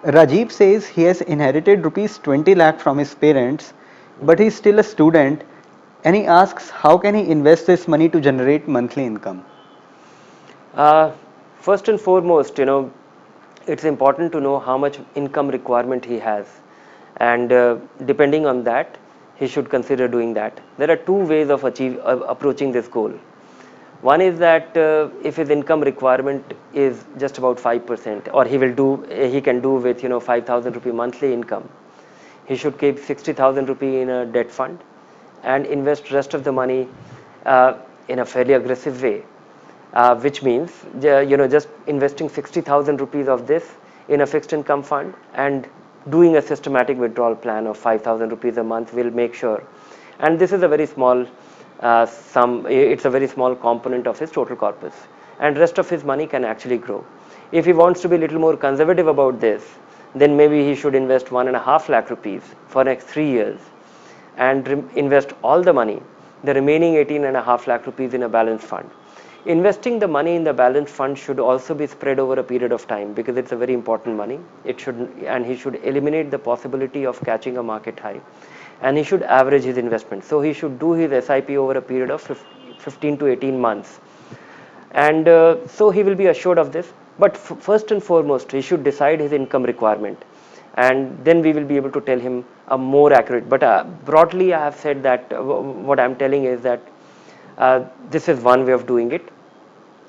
Rajiv says he has inherited rupees 20 lakh from his parents, but he's still a student, and he asks how can he invest this money to generate monthly income? Uh, First and foremost, it's important to know how much income requirement he has, and depending on that, he should consider doing that. There are two ways of approaching this goal. One is that if his income requirement is just about 5%, or he can do with 5,000 rupee monthly income, he should keep 60,000 rupee in a debt fund and invest rest of the money uh, in a fairly aggressive way, which means just investing 60,000 rupees of this in a fixed income fund and doing a systematic withdrawal plan of 5,000 rupees a month will make sure. And this is a very small sum. It's a very small component of his total corpus, and rest of his money can actually grow. If he wants to be a little more conservative about this, then maybe he should invest 1.5 lakh rupees for next 3 years and invest all the money, the remaining 18.5 lakh rupees, in a balanced fund. Investing the money in the balanced fund should also be spread over a period of time because it's a very important money. It should, and he should eliminate the possibility of catching a market high, and he should average his investment. So he should do his SIP over a period of 15 to 18 months, and so he will be assured of this. But first and foremost, he should decide his income requirement, and then we will be able to tell him a more accurate. But broadly, I have said that what I'm telling is that this is one way of doing it.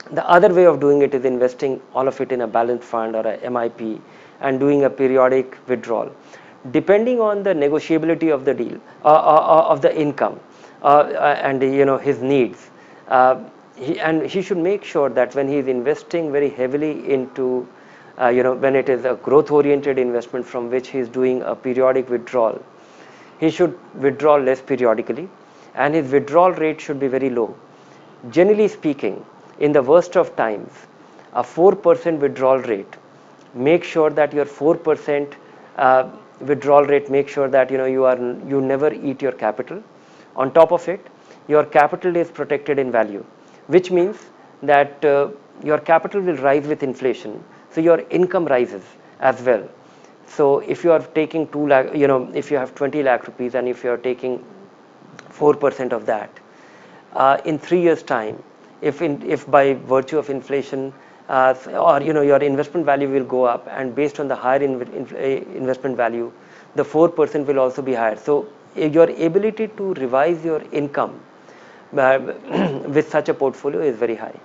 The other way of doing it is investing all of it in a balanced fund or a MIP and doing a periodic withdrawal, depending on the negotiability of the deal of the income and his needs. He should make sure that when he is investing very heavily into when it is a growth oriented investment from which he is doing a periodic withdrawal, he should withdraw less periodically, and his withdrawal rate should be very low. Generally speaking, in the worst of times, a 4% withdrawal rate, make sure that your 4% withdrawal rate, make sure that you never eat your capital. On top of it, your capital is protected in value, which means that your capital will rise with inflation, so your income rises as well. So if you are taking 2 lakh, if you have 20 lakh rupees and if you are taking 4% of that, in 3 years' time, if by virtue of inflation or your investment value will go up, and based on the higher investment value, the 4% will also be higher. So your ability to revise your income with such a portfolio is very high.